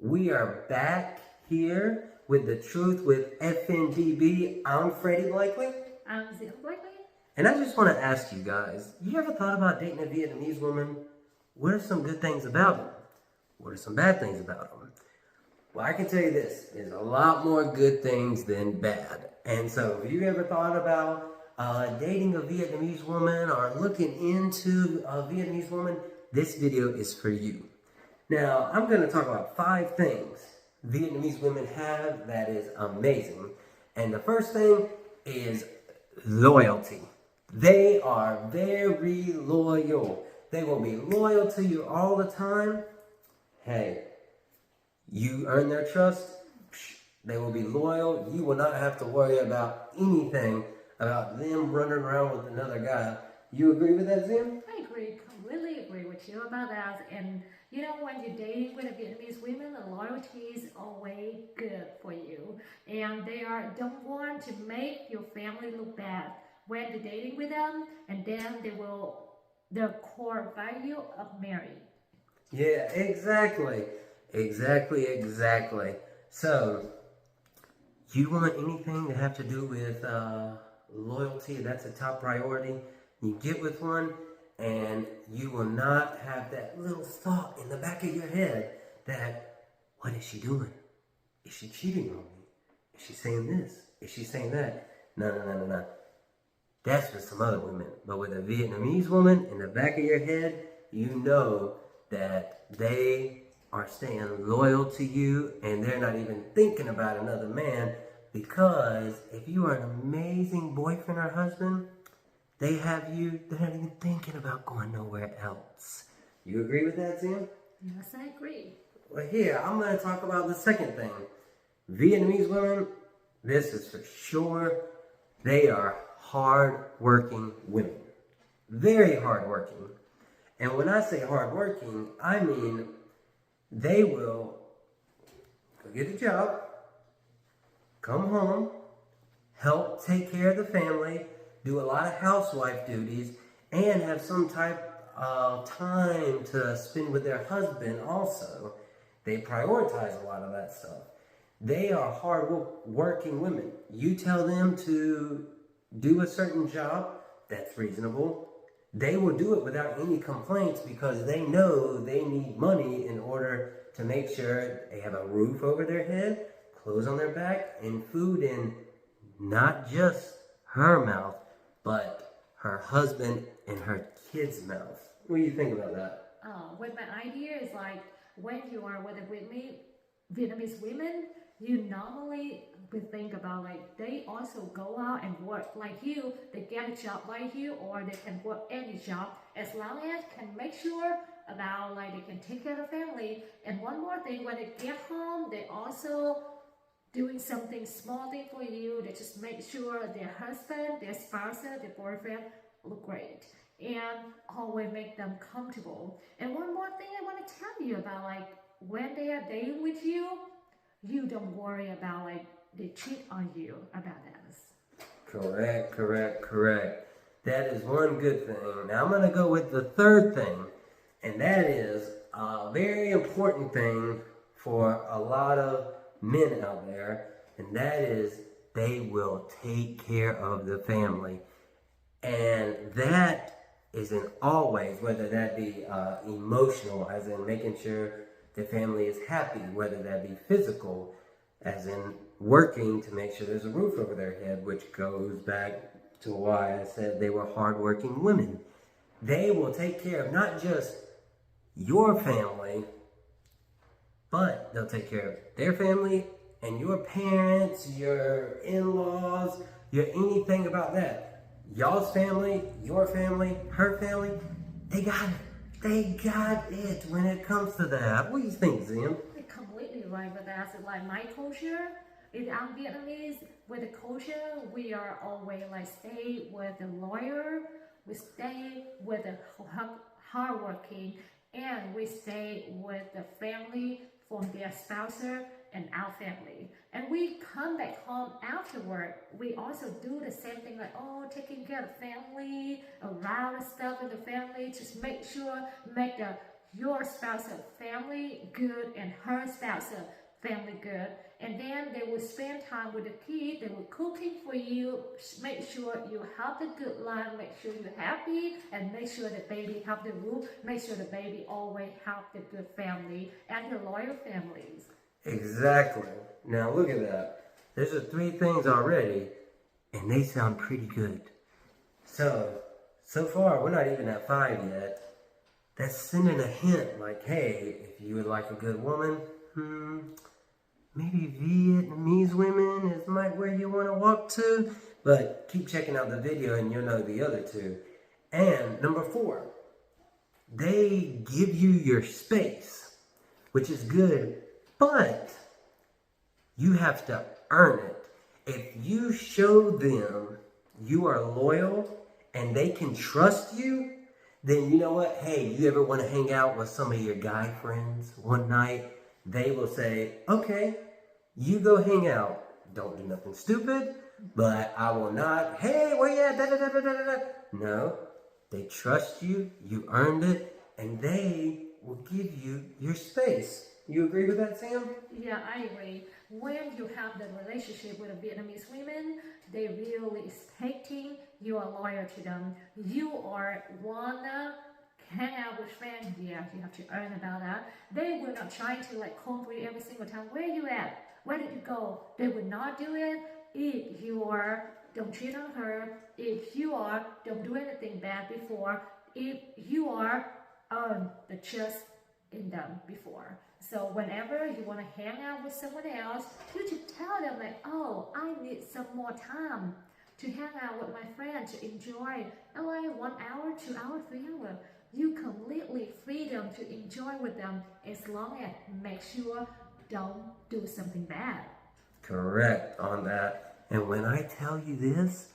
We are back here with the truth with FNDB. I'm Freddie Blakely. I'm Zia Blakely. And I just want to ask you guys, you ever thought about dating a Vietnamese woman? What are some good things about them? What are some bad things about them? Well, I can tell you this, there's a lot more good things than bad. And so if you ever thought about dating a Vietnamese woman or looking into a Vietnamese woman, this video is for you. Now, I'm going to talk about 5 things Vietnamese women have that is amazing. And the first thing is loyalty. They are very loyal. They will be loyal to you all the time. Hey, you earn their trust, they will be loyal. You will not have to worry about anything about them running around with another guy. You agree with that, Zim? I agree, completely agree with you about that. And you know, when you're dating with a Vietnamese woman, the loyalty is always good for you. And they don't want to make your family look bad when you're dating with them, and then the core value of marriage. Yeah, exactly. Exactly. So, you want anything to have to do with loyalty, that's a top priority. You get with one, and you will not have that little thought in the back of your head that, what is she doing? Is she cheating on me? Is she saying this? Is she saying that? No. That's for some other women. But with a Vietnamese woman in the back of your head, you know that they are staying loyal to you and they're not even thinking about another man, because if you are an amazing boyfriend or husband, they have you, they're not even thinking about going nowhere else. You agree with that, Tim? Yes, I agree. Well, here, I'm going to talk about the second thing. Vietnamese women, this is for sure, they are hard-working women. Very hard-working. And when I say hard-working, I mean they will go get a job, come home, help take care of the family, do a lot of housewife duties, and have some type of time to spend with their husband also. They prioritize a lot of that stuff. They are hard-working women. You tell them to do a certain job, that's reasonable. They will do it without any complaints because they know they need money in order to make sure they have a roof over their head, clothes on their back, and food in not just her mouth, but her husband and her kid's mouth. What do you think about that? Well, my idea is like when you are with a Vietnamese women, you normally would think about like they also go out and work like you, they get a job like you, or they can work any job as long as can make sure about like they can take care of the family. And one more thing, when they get home, they also doing something small thing for you. They just make sure their husband, their spouse, their boyfriend look great and always make them comfortable. And one more thing I want to tell you about, like when they are dating with you, you don't worry about like they cheat on you about that. Correct. That is one good thing. Now I'm going to go with the third thing, and that is a very important thing for a lot of men out there, and that is they will take care of the family. And that is in all ways, whether that be emotional, as in making sure the family is happy, whether that be physical, as in working to make sure there's a roof over their head, which goes back to why I said they were hardworking women. They will take care of not just your family, but they'll take care of their family and your parents, your in-laws, your anything about that. Y'all's family, your family, her family, they got it. They got it when it comes to that. What do you think, Zim? You're completely right with that. So like my culture, I'm Vietnamese. With the culture, we are always like stay with the lawyer, we stay with the hardworking, and we stay with the family from their spouse and our family. And we come back home afterward. We also do the same thing, like taking care of the family, around the stuff in the family, just make the your spouse's family good and her spouse's family good. And then they will spend time with the kid, they will cooking for you, make sure you have the good life, make sure you're happy, and make sure the baby have the roof, make sure the baby always have the good family and the loyal families. Exactly. Now look at that. There's the 3 things already, and they sound pretty good. So far, we're not even at 5 yet. That's sending a hint like, hey, if you would like a good woman, maybe Vietnamese women is might where you want to walk to. But keep checking out the video and you'll know the other 2. And number 4, they give you your space, which is good, but you have to earn it. If you show them you are loyal and they can trust you, then you know what? Hey, you ever want to hang out with some of your guy friends one night? They will say, okay, you go hang out. Don't do nothing stupid, but I will not, hey, where you at? Da, da, da, da, da, da. No, they trust you, you earned it, and they will give you your space. You agree with that, Sam? Yeah, I agree. When you have the relationship with a Vietnamese women, they really expecting you are loyal to them. You are wanna hang out with friends. Yeah, you have to earn about that. They will not try to like call you every single time. Where you at? Where did you go? They will not do it. If you are, don't cheat on her. If you are, don't do anything bad before. If you are, earn the trust in them before. So whenever you want to hang out with someone else, you should tell them like, oh, I need some more time to hang out with my friend, to enjoy, and like 1 hour, 2 hours, 3 hours. You completely freedom to enjoy with them as long as make sure don't do something bad. Correct on that. And when I tell you this,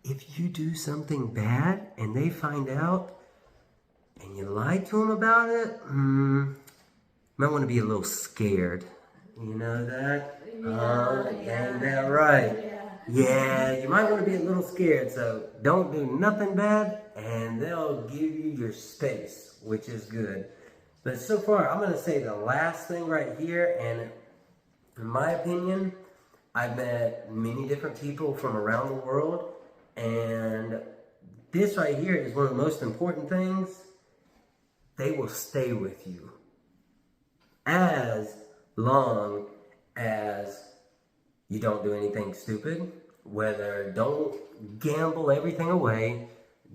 if you do something bad and they find out and you lie to them about it, might want to be a little scared. You know that? Ain't that right? Yeah, you might want to be a little scared. So don't do nothing bad and they'll give you your space, which is good. But so far, I'm going to say the last thing right here, and in my opinion, I've met many different people from around the world, and this right here is one of the most important things. They will stay with you as long as you don't do anything stupid, whether don't gamble everything away,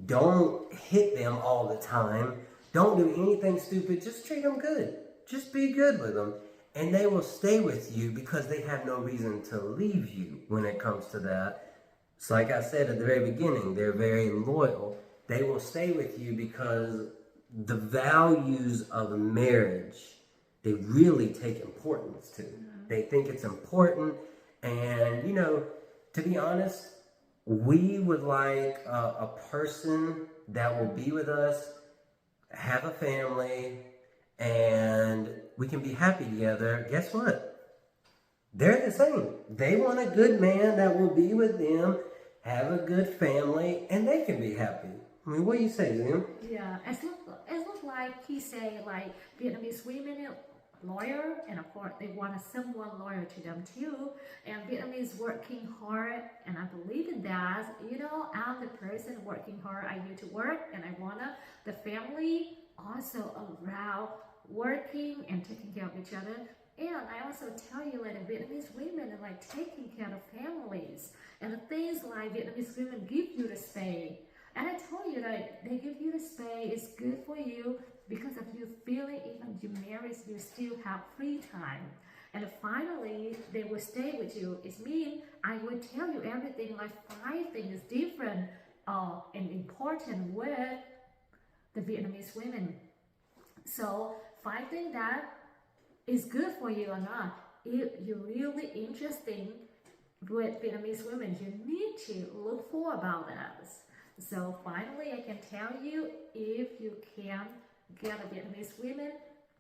don't hit them all the time, don't do anything stupid, just treat them good. Just be good with them. And they will stay with you because they have no reason to leave you when it comes to that. So like I said at the very beginning, they're very loyal. They will stay with you because the values of marriage, they really take importance to. They think it's important. And, you know, to be honest, we would like a person that will be with us, have a family, and we can be happy together. Guess what? They're the same. They want a good man that will be with them, have a good family, and they can be happy. I mean, what do you say, Zim? Yeah, it looks like he said like Vietnamese women loyal, and of course they want someone loyal to them too. And Vietnamese working hard, and I believe in that. You know, I'm the person working hard. I need to work, and I wanna the family also around working and taking care of each other. And I also tell you like the Vietnamese women are like taking care of families, and the things like Vietnamese women give you the space. And I told you that they give you the space, it's good for you because of you feeling even you married, you still have free time. And finally, they will stay with you. It means I will tell you everything, like 5 things different and important with the Vietnamese women. So 5 things that is good for you or not. If you're really interested with Vietnamese women, you need to look for about that. So finally, I can tell you, if you can get a Vietnamese women,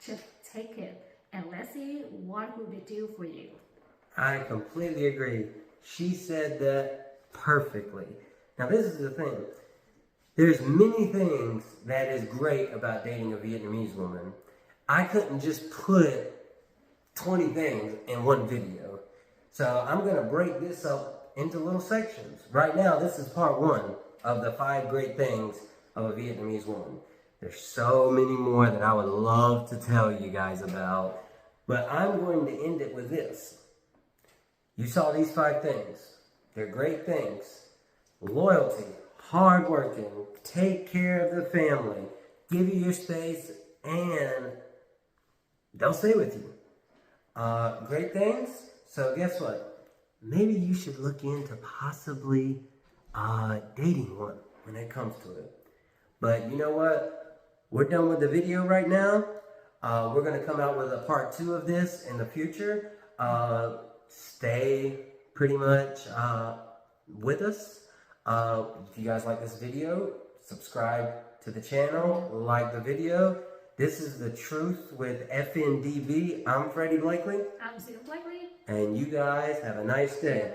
just take it and let's see what will they do for you. I completely agree. She said that perfectly. Now this is the thing. There's many things that is great about dating a Vietnamese woman. I couldn't just put 20 things in one video. So I'm going to break this up into little sections. Right now, this is part 1 of the 5 great things of a Vietnamese woman. There's so many more that I would love to tell you guys about, but I'm going to end it with this. You saw these 5 things. They're great things. Loyalty, hardworking, take care of the family, give you your space, and they'll stay with you. Great things. So guess what? Maybe you should look into possibly dating one when it comes to it. But you know what? We're done with the video right now. We're going to come out with a part 2 of this in the future. Stay pretty much with us. If you guys like this video, subscribe to the channel, like the video. This is The Truth with FNDV. I'm Freddie Blakely. I'm Susan Blakely. And you guys have a nice day.